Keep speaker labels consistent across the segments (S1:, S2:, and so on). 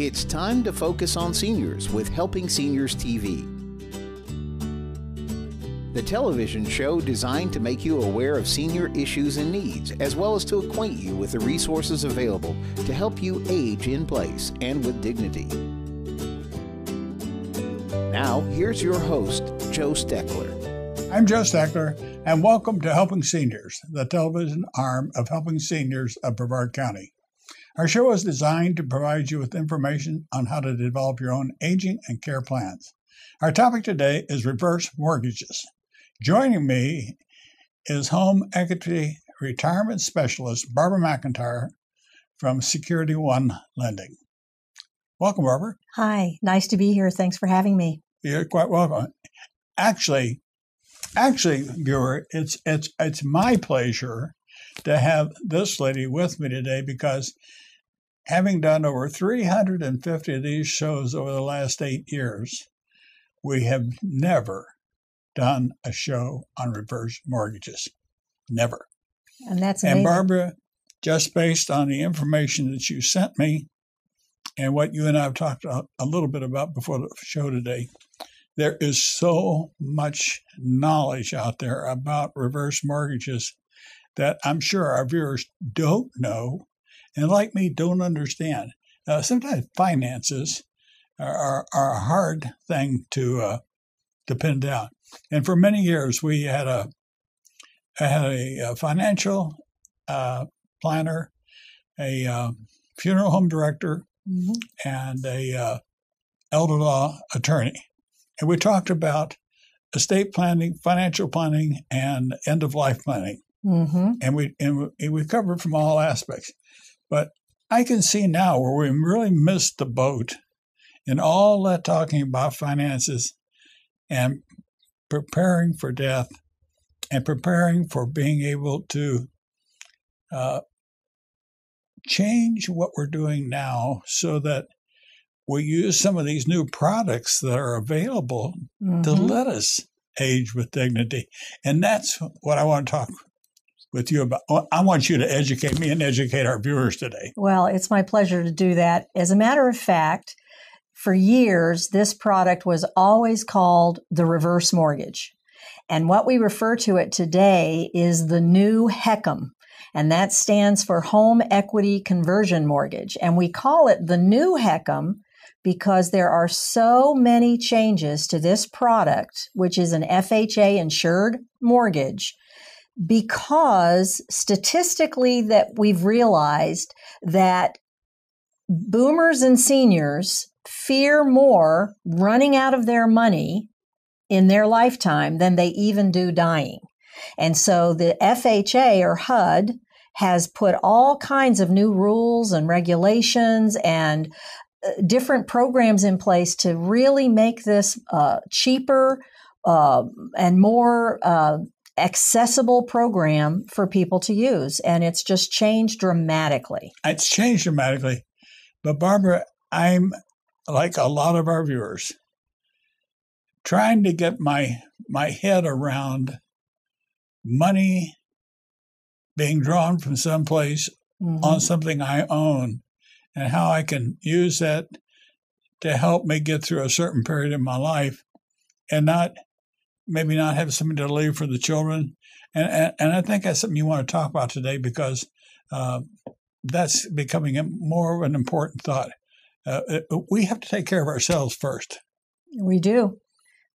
S1: It's time to focus on seniors with Helping Seniors TV. The television show designed to make you aware of senior issues and needs, as well as to acquaint you with the resources available to help you age in place and with dignity. Now, here's your host, Joe Steckler.
S2: I'm Joe Steckler, and welcome to Helping Seniors, the television arm of Helping Seniors of Brevard County. Our show is designed to provide you with information on how to develop your own aging and care plans. Our topic today is reverse mortgages. Joining me is home equity retirement specialist Barbara McIntyre from Security One Lending. Welcome, Barbara.
S3: Hi, nice to be here. Thanks for having me.
S2: You're quite welcome. Actually, viewer, it's my pleasure to have this lady with me today because having done over 350 of these shows over the last 8 years, we have never done a show on reverse mortgages. Never.
S3: And that's amazing.
S2: And Barbara, just based on the information that you sent me and what you and I have talked a little bit about before the show today, there is so much knowledge out there about reverse mortgages that I'm sure our viewers don't know and, like me, don't understand. Sometimes finances are a hard thing to pin down. And for many years, we had a financial planner, a funeral home director, and a elder law attorney. And we talked about estate planning, financial planning, and end-of-life planning. And we covered from all aspects. But I can see now where we really missed the boat in all that talking about finances and preparing for death and preparing for being able to change what we're doing now so that we use some of these new products that are available to let us age with dignity. And that's what I want to talk with you about. I want you to educate me and educate our viewers today.
S3: Well, it's my pleasure to do that. As a matter of fact, for years, this product was always called the reverse mortgage. And what we refer to it today is the new HECM. And that stands for Home Equity Conversion Mortgage. And we call it the new HECM because there are so many changes to this product, which is an FHA insured mortgage, because statistically that we've realized that boomers and seniors fear more running out of their money in their lifetime than they even do dying. And so the FHA or HUD has put all kinds of new rules and regulations and different programs in place to really make this cheaper and more accessible program for people to use. And it's just changed dramatically.
S2: It's changed dramatically. But Barbara, I'm like a lot of our viewers, trying to get my head around money being drawn from someplace on something I own and how I can use that to help me get through a certain period in my life and maybe not have something to leave for the children. And I think that's something you want to talk about today because that's becoming more of an important thought. We have to take care of ourselves first.
S3: We do.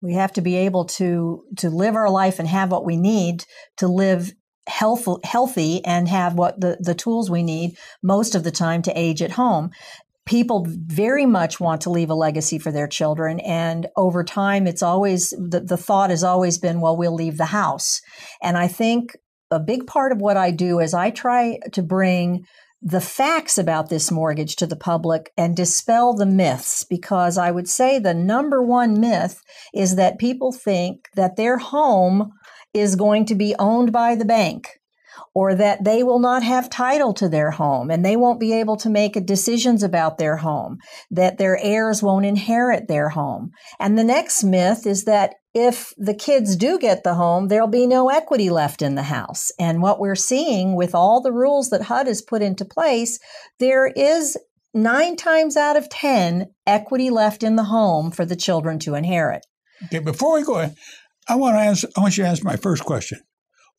S3: We have to be able to live our life and have what we need to live healthy and have what the tools we need most of the time to age at home. People very much want to leave a legacy for their children. And over time, it's always, the thought has always been, well, we'll leave the house. And I think a big part of what I do is I try to bring the facts about this mortgage to the public and dispel the myths, because I would say the number one myth is that people think that their home is going to be owned by the bank, or that they will not have title to their home and they won't be able to make decisions about their home, that their heirs won't inherit their home. And the next myth is that if the kids do get the home, there'll be no equity left in the house. And what we're seeing with all the rules that HUD has put into place, there is 9 times out of 10, equity left in the home for the children to inherit.
S2: Okay, before we go, I want you to answer my first question.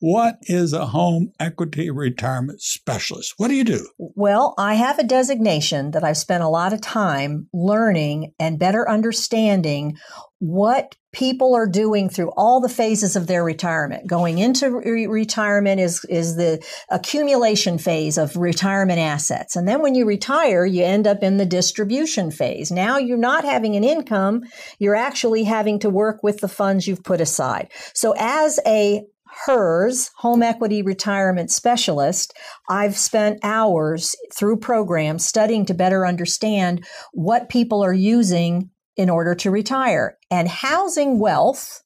S2: What is a home equity retirement specialist? What do you do?
S3: Well, I have a designation that I've spent a lot of time learning and better understanding what people are doing through all the phases of their retirement. Going into retirement is the accumulation phase of retirement assets. And then when you retire, you end up in the distribution phase. Now you're not having an income. You're actually having to work with the funds you've put aside. So as a HERS, Home Equity Retirement Specialist, I've spent hours through programs studying to better understand what people are using in order to retire. And housing wealth,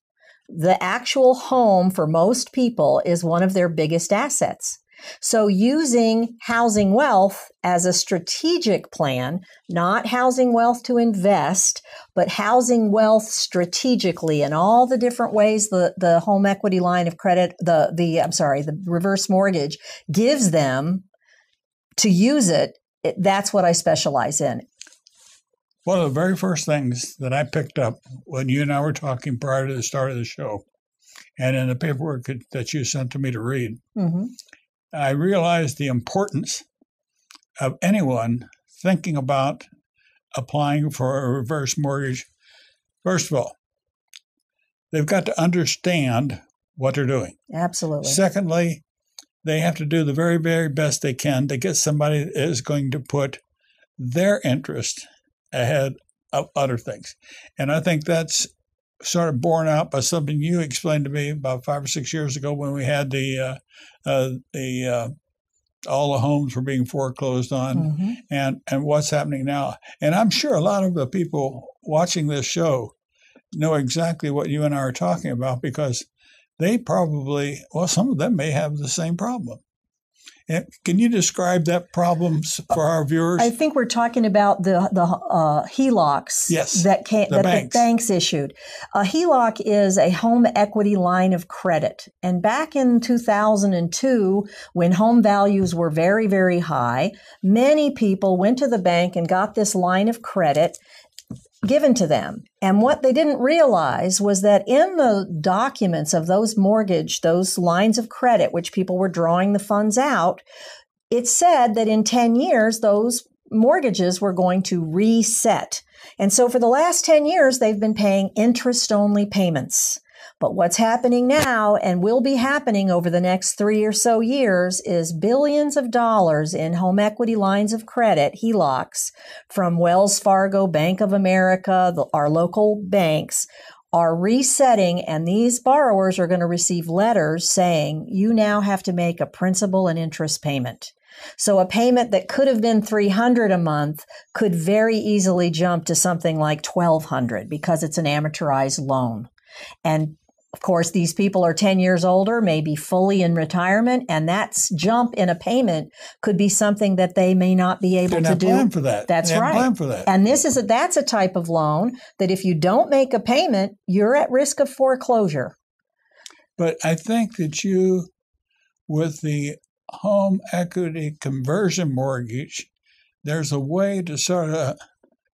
S3: the actual home for most people, is one of their biggest assets. So using housing wealth as a strategic plan, not housing wealth to invest, but housing wealth strategically in all the different ways the home equity line of credit, the reverse mortgage gives them to use it, that's what I specialize in.
S2: One of the very first things that I picked up when you and I were talking prior to the start of the show, and in the paperwork that you sent to me to read, I realized the importance of anyone thinking about applying for a reverse mortgage. First of all, they've got to understand what they're doing.
S3: Absolutely.
S2: Secondly, they have to do the very, very best they can to get somebody that is going to put their interest ahead of other things. And I think that's sort of borne out by something you explained to me about 5 or 6 years ago when we had all the homes were being foreclosed on, and what's happening now. And I'm sure a lot of the people watching this show know exactly what you and I are talking about, because they probably, some of them may have the same problem. And can you describe that problem for our viewers?
S3: I think we're talking about the HELOCs that the banks issued. A HELOC is a home equity line of credit. And back in 2002, when home values were very, very high, many people went to the bank and got this line of credit given to them. And what they didn't realize was that in the documents of those lines of credit, which people were drawing the funds out, it said that in 10 years, those mortgages were going to reset. And so for the last 10 years, they've been paying interest-only payments. But what's happening now, and will be happening over the next 3 or so years, is billions of dollars in home equity lines of credit, HELOCs, from Wells Fargo, Bank of America, our local banks, are resetting, and these borrowers are going to receive letters saying, you now have to make a principal and interest payment. So a payment that could have been $300 a month could very easily jump to something like $1,200 because it's an amortized loan. And of course, these people are 10 years older, maybe fully in retirement, and that jump in a payment could be something that they may not be able to do.
S2: Plan for that.
S3: That's right.
S2: Plan for that.
S3: And that's a type of loan that if you don't make a payment, you're at risk of foreclosure.
S2: But I think that you, with the home equity conversion mortgage, there's a way to sort of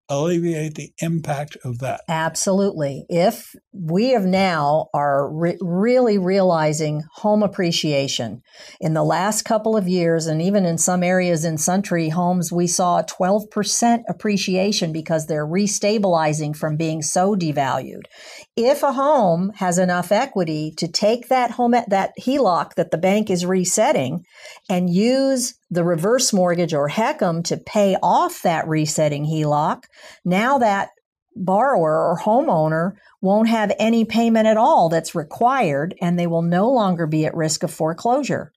S2: alleviate the impact of that.
S3: Absolutely. If we have now are really realizing home appreciation in the last couple of years, and even in some areas in Century homes, we saw a 12% appreciation because they're restabilizing from being so devalued. If a home has enough equity to take that HELOC that the bank is resetting and use the reverse mortgage or HECM to pay off that resetting HELOC, now that borrower or homeowner won't have any payment at all that's required, and they will no longer be at risk of foreclosure.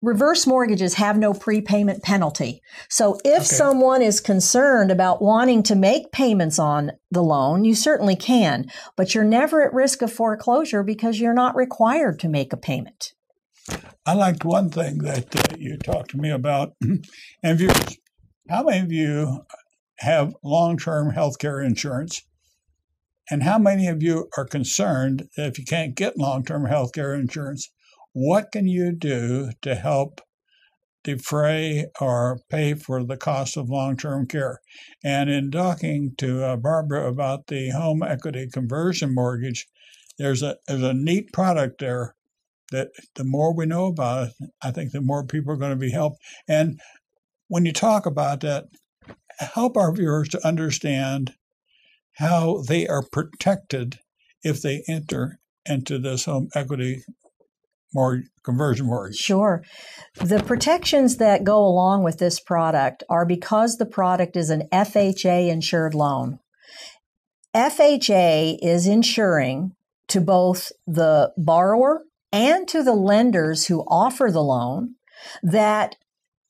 S3: Reverse mortgages have no prepayment penalty. So if someone is concerned about wanting to make payments on the loan, you certainly can, but you're never at risk of foreclosure because you're not required to make a payment.
S2: I liked one thing that you talked to me about. And viewers, how many of you have long-term health care insurance? And how many of you are concerned that if you can't get long-term health care insurance, what can you do to help defray or pay for the cost of long-term care. And in talking to Barbara about the home equity conversion mortgage, there's a neat product there that the more we know about it, I think the more people are going to be helped. And when you talk about that, help our viewers to understand how they are protected if they enter into this home equity conversion mortgage.
S3: Sure. The protections that go along with this product are because the product is an FHA insured loan. FHA is insuring to both the borrower and to the lenders who offer the loan that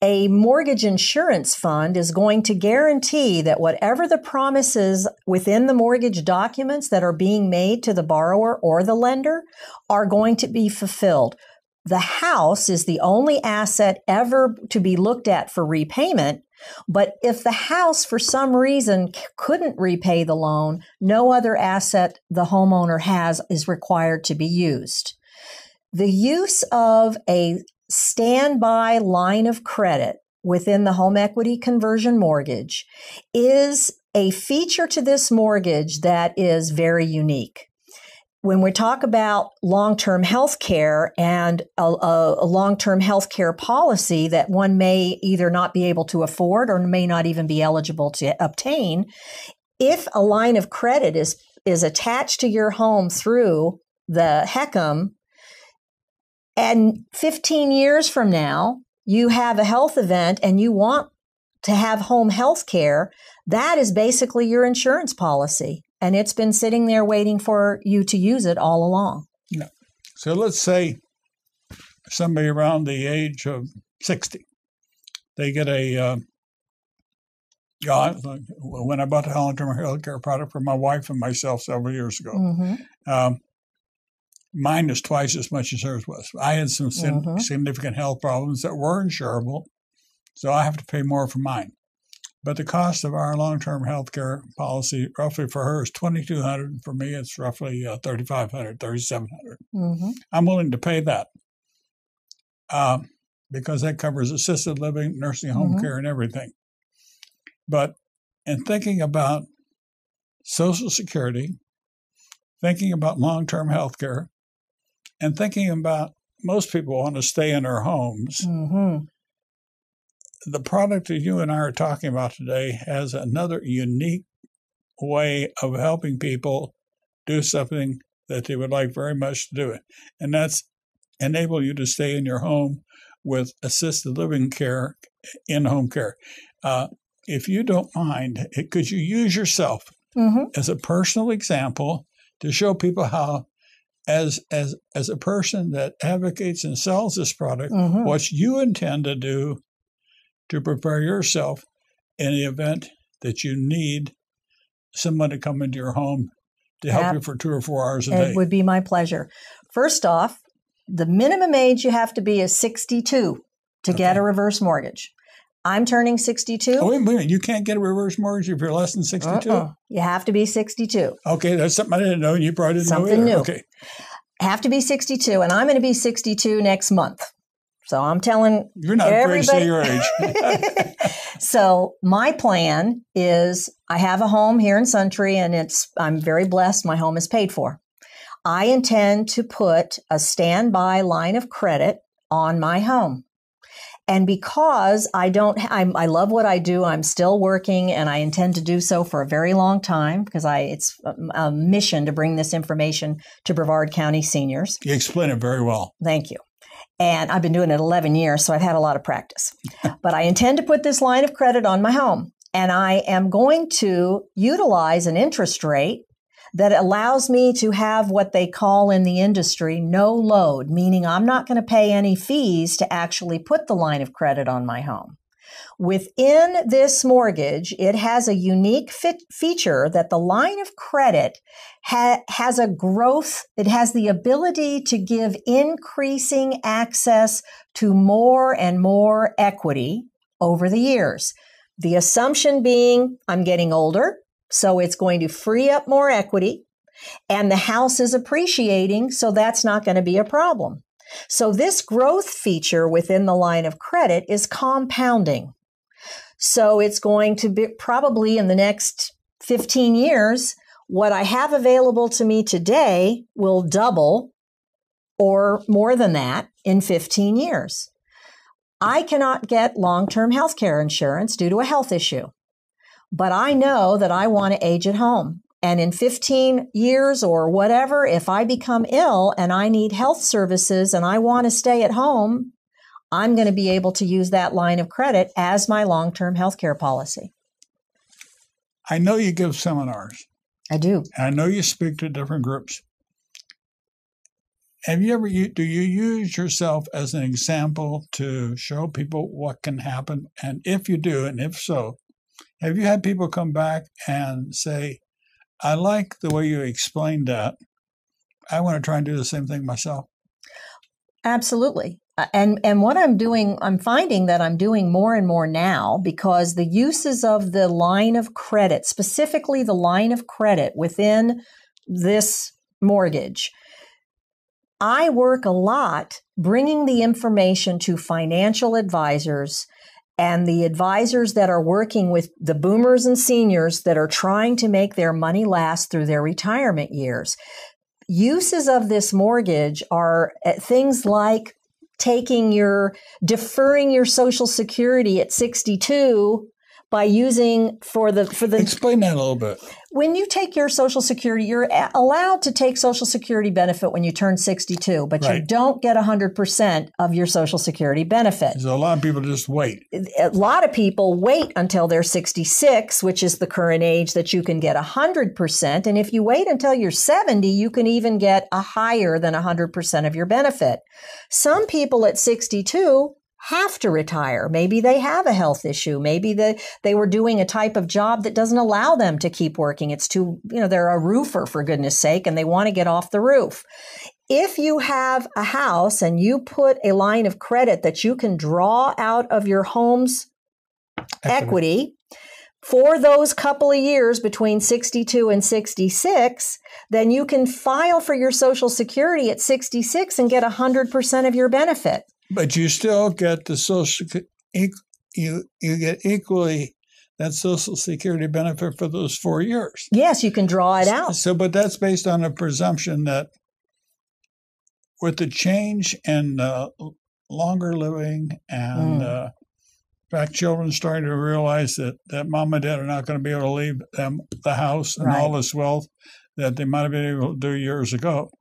S3: a mortgage insurance fund is going to guarantee that whatever the promises within the mortgage documents that are being made to the borrower or the lender are going to be fulfilled. The house is the only asset ever to be looked at for repayment, but if the house for some reason couldn't repay the loan, no other asset the homeowner has is required to be used. The use of a standby line of credit within the home equity conversion mortgage is a feature to this mortgage that is very unique. When we talk about long-term health care and a long-term health care policy that one may either not be able to afford or may not even be eligible to obtain, if a line of credit is attached to your home through the HECM, and 15 years from now, you have a health event and you want to have home health care, that is basically your insurance policy. And it's been sitting there waiting for you to use it all along.
S2: Yeah. So let's say somebody around the age of 60, they get when I bought the long-term health care product for my wife and myself several years ago, mine is twice as much as hers was. I had some significant health problems that were insurable, so I have to pay more for mine. But the cost of our long-term health care policy, roughly for her, is $2,200. And for me, it's roughly $3,500, $3,700. I'm willing to pay that because that covers assisted living, nursing home care, and everything. But in thinking about Social Security, thinking about long-term health care, and thinking about most people want to stay in their homes, the product that you and I are talking about today has another unique way of helping people do something that they would like very much to do. And that's enable you to stay in your home with assisted living care, in-home care. If you don't mind, could you use yourself as a personal example to show people how, as a person that advocates and sells this product, what you intend to do to prepare yourself in the event that you need someone to come into your home to help you for 2 or 4 hours a day?
S3: It would be my pleasure. First off, the minimum age you have to be is 62 to get a reverse mortgage. I'm turning 62.
S2: Oh, wait a minute. You can't get a reverse mortgage if you're less than 62?
S3: You have to be 62.
S2: Okay, that's something I didn't know, and you probably didn't know either.
S3: Something new.
S2: Okay.
S3: Have to be 62, and I'm going to be 62 next month. So I'm telling
S2: you're not afraid to say your age.
S3: So my plan is I have a home here in Suntree, and I'm very blessed. My home is paid for. I intend to put a standby line of credit on my home. And because I love what I do, I'm still working, and I intend to do so for a very long time because it's a mission to bring this information to Brevard County seniors.
S2: You explain it very well.
S3: Thank you. And I've been doing it 11 years, so I've had a lot of practice. But I intend to put this line of credit on my home, and I am going to utilize an interest rate that allows me to have what they call in the industry no load, meaning I'm not going to pay any fees to actually put the line of credit on my home. Within this mortgage, it has a unique feature that the line of credit has a growth. It has the ability to give increasing access to more and more equity over the years. The assumption being I'm getting older, so it's going to free up more equity, and the house is appreciating, so that's not going to be a problem. So this growth feature within the line of credit is compounding. So it's going to be probably in the next 15 years, what I have available to me today will double or more than that in 15 years. I cannot get long-term health care insurance due to a health issue, but I know that I want to age at home. And in 15 years or whatever, if I become ill and I need health services and I want to stay at home, I'm going to be able to use that line of credit as my long-term health care policy.
S2: I know you give seminars.
S3: I do.
S2: I know you speak to different groups. Do you use yourself as an example to show people what can happen? And if you do, and if so, have you had people come back and say, I like the way you explained that. I want to try and do the same thing myself?
S3: Absolutely. And what I'm doing, I'm finding that I'm doing more and more now because the uses of the line of credit, specifically the line of credit within this mortgage, I work a lot bringing the information to financial advisors and the advisors that are working with the boomers and seniors that are trying to make their money last through their retirement years. Uses of this mortgage are things like deferring your Social Security at 62 by using for the.
S2: Explain that a little bit.
S3: When you take your Social Security, you're allowed to take Social Security benefit when you turn 62, but
S2: right.
S3: You don't get 100% of your Social Security benefit.
S2: So a lot of people just wait.
S3: A lot of people wait until they're 66, which is the current age that you can get 100%. And if you wait until you're 70, you can even get a higher than 100% of your benefit. Some people at 62 have to retire. Maybe they have a health issue. Maybe they were doing a type of job that doesn't allow them to keep working. It's they're a roofer, for goodness sake, and they want to get off the roof. If you have a house and you put a line of credit that you can draw out of your home's equity for those couple of years between 62 and 66, then you can file for your Social Security at 66 and get 100% of your benefit.
S2: But you still get the Social you get equally that Social Security benefit for those 4 years.
S3: Yes, you can draw it out.
S2: But that's based on a presumption that with the change in longer living and in fact, children starting to realize that mom and dad are not going to be able to leave them the house and all this wealth that they might have been able to do years ago.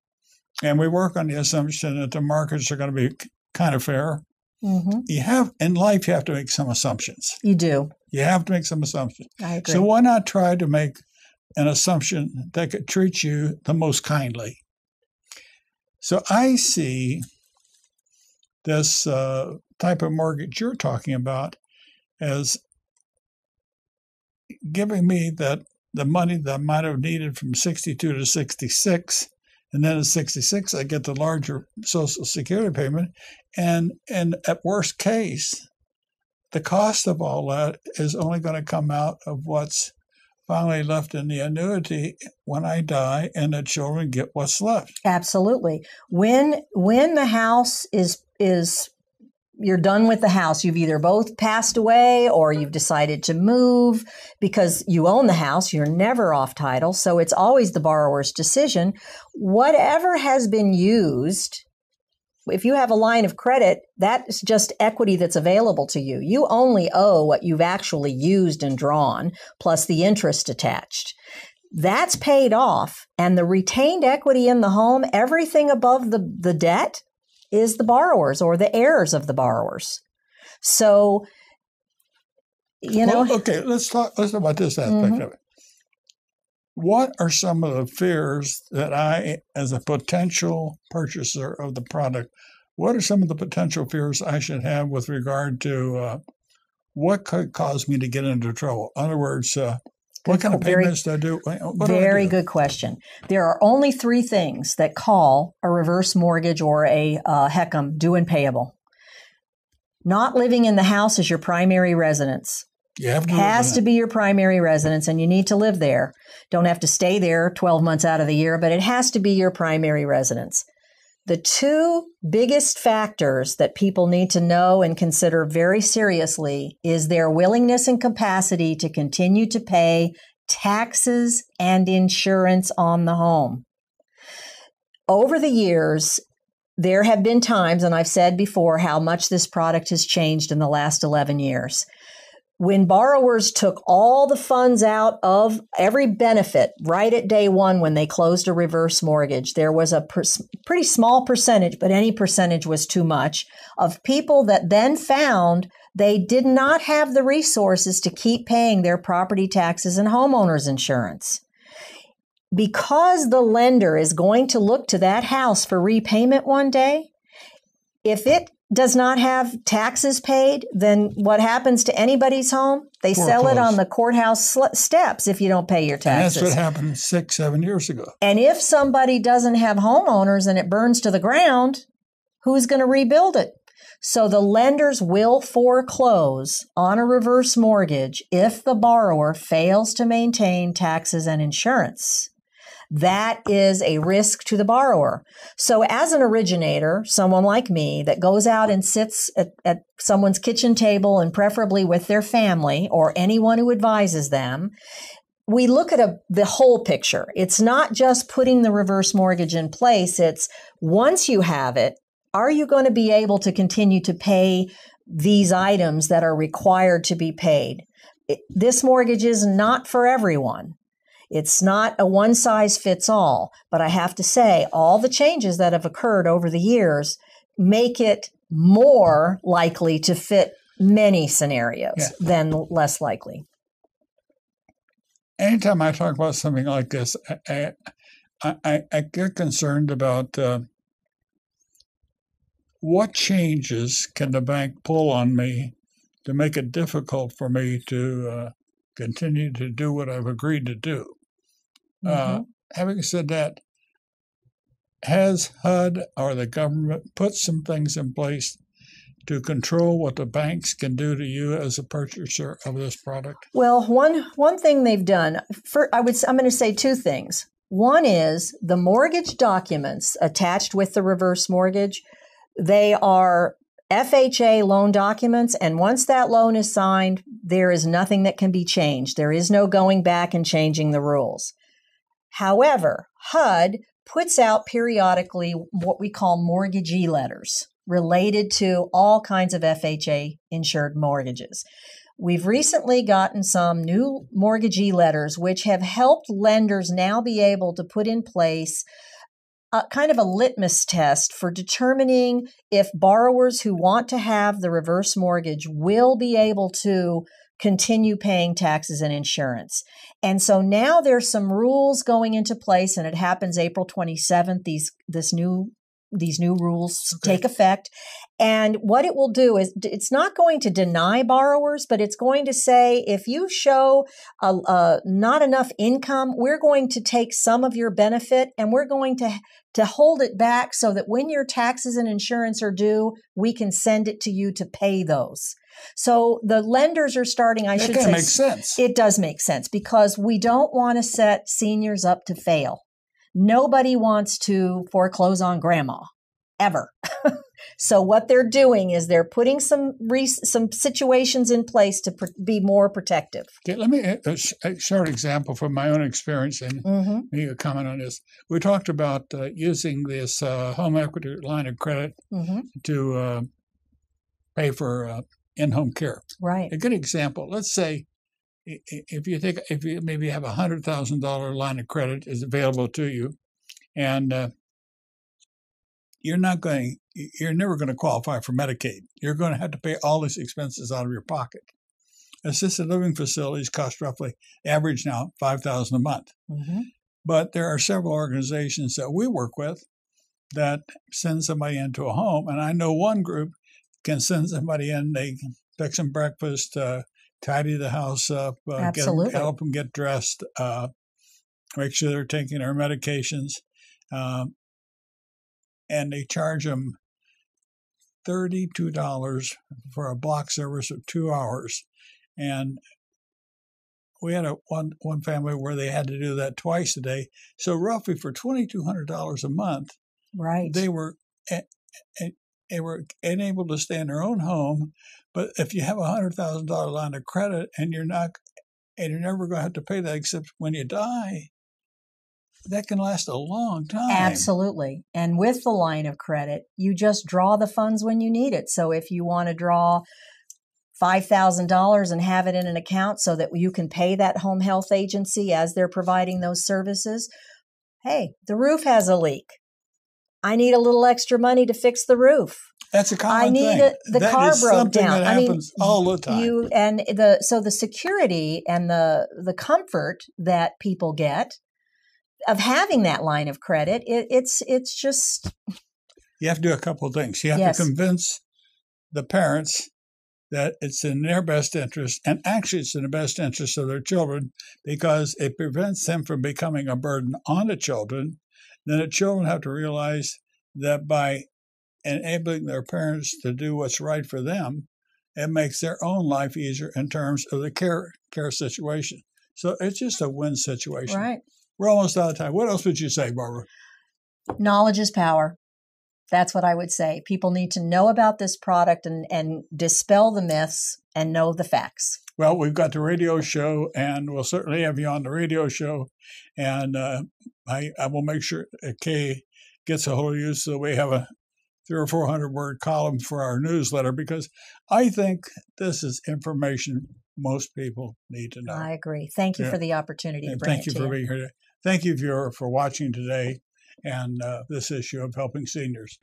S2: And we work on the assumption that the markets are going to be kind of fair. Mm-hmm. In life, you have to make some assumptions.
S3: You do.
S2: You have to make some assumptions.
S3: I agree.
S2: So why not try to make an assumption that could treat you the most kindly? So I see this type of mortgage you're talking about as giving me that the money that I might have needed from 62 to 66, and then at 66, I get the larger Social Security payment. And at worst case, the cost of all that is only going to come out of what's finally left in the annuity when I die, and the children get what's left.
S3: Absolutely. When the house is you're done with the house, you've either both passed away or you've decided to move because you own the house, you're never off title, so it's always the borrower's decision. Whatever has been used, if you have a line of credit, that's just equity that's available to you. You only owe what you've actually used and drawn, plus the interest attached. That's paid off, and the retained equity in the home, everything above the debt, is the borrowers or the heirs of the borrowers. So,
S2: okay, let's talk about this aspect of it. What are some of the fears that I, as a potential purchaser of the product, what are some of the potential fears I should have with regard to what could cause me to get into trouble? In other words, what kind of payments do I do?
S3: Very good question. There are only 3 things that call a reverse mortgage or a HECM due and payable. Not living in the house is your primary residence. Has to be your primary residence, and you need to live there. Don't have to stay there 12 months out of the year, but it has to be your primary residence. The two biggest factors that people need to know and consider very seriously is their willingness and capacity to continue to pay taxes and insurance on the home. Over the years, there have been times, and I've said before how much this product has changed in the last 11 years. When borrowers took all the funds out of every benefit right at day one when they closed a reverse mortgage, there was a pretty small percentage, but any percentage was too much, of people that then found they did not have the resources to keep paying their property taxes and homeowners insurance. Because the lender is going to look to that house for repayment one day, if it does not have taxes paid, then what happens to anybody's home? They sell it on the courthouse steps if you don't pay your taxes.
S2: And that's what happened 6-7 years ago.
S3: And if somebody doesn't have homeowners and it burns to the ground, who's going to rebuild it? So the lenders will foreclose on a reverse mortgage if the borrower fails to maintain taxes and insurance. That is a risk to the borrower. So as an originator, someone like me that goes out and sits at someone's kitchen table and preferably with their family or anyone who advises them, we look at the whole picture. It's not just putting the reverse mortgage in place. It's once you have it, are you going to be able to continue to pay these items that are required to be paid? This mortgage is not for everyone. It's not a one-size-fits-all, but I have to say all the changes that have occurred over the years make it more likely to fit many scenarios than less likely.
S2: Anytime I talk about something like this, I get concerned about what changes can the bank pull on me to make it difficult for me to continue to do what I've agreed to do. Having said that, has HUD or the government put some things in place to control what the banks can do to you as a purchaser of this product?
S3: Well, one thing they've done, I'm going to say two things. One is the mortgage documents attached with the reverse mortgage. They are FHA loan documents, and once that loan is signed, there is nothing that can be changed. There is no going back and changing the rules. However, HUD puts out periodically what we call mortgagee letters related to all kinds of FHA insured mortgages. We've recently gotten some new mortgagee letters which have helped lenders now be able to put in place kind of a litmus test for determining if borrowers who want to have the reverse mortgage will be able to continue paying taxes and insurance. And so now there's some rules going into place, and it happens April 27th. These new rules take effect. And what it will do is it's not going to deny borrowers, but it's going to say, if you show not enough income, we're going to take some of your benefit and we're going to hold it back so that when your taxes and insurance are due, we can send it to you to pay those. So the lenders are starting, I should say.
S2: That makes sense.
S3: It does make sense because we don't want to set seniors up to fail. Nobody wants to foreclose on grandma, ever. So what they're doing is they're putting some situations in place to be more protective.
S2: Okay, let me a short example from my own experience and make a comment on this. We talked about using this home equity line of credit to pay for in-home care.
S3: Right.
S2: A good example. Let's say if you maybe have $100,000 line of credit is available to you, and you're never going to qualify for Medicaid. You're going to have to pay all these expenses out of your pocket. Assisted living facilities cost roughly, average now, $5,000 a month. But there are several organizations that we work with that send somebody into a home, and I know one group can send somebody in. They fix them breakfast, tidy the house up, help them get dressed, make sure they're taking their medications. And they charge them $32 for a block service of 2 hours. And we had one family where they had to do that twice a day. So roughly for $2,200 a month,
S3: Right.
S2: They were enabled to stay in their own home. But if you have a $100,000 line of credit and you're never going to have to pay that except when you die, that can last a long time.
S3: Absolutely. And with the line of credit, you just draw the funds when you need it. So if you want to draw $5,000 and have it in an account so that you can pay that home health agency as they're providing those services, hey, the roof has a leak. I need a little extra money to fix the roof.
S2: That's a common thing.
S3: The car broke down.
S2: That happens all the time.
S3: So the security and the comfort that people get of having that line of credit, it's just.
S2: You have to do a couple of things. You have to convince the parents that it's in their best interest, and actually it's in the best interest of their children because it prevents them from becoming a burden on the children. Then the children have to realize that by enabling their parents to do what's right for them, it makes their own life easier in terms of the care situation. So it's just a win situation.
S3: Right.
S2: We're almost out of time. What else would you say, Barbara?
S3: Knowledge is power. That's what I would say. People need to know about this product and dispel the myths and know the facts.
S2: Well, we've got the radio show, and we'll certainly have you on the radio show. And I will make sure Kay gets a hold of you so we have a 300 or 400 word column for our newsletter, because I think this is information most people need to know.
S3: I agree. Thank you for the opportunity to bring it to you.
S2: Thank you for being here today. Thank you, viewer, for watching today and this issue of Helping Seniors.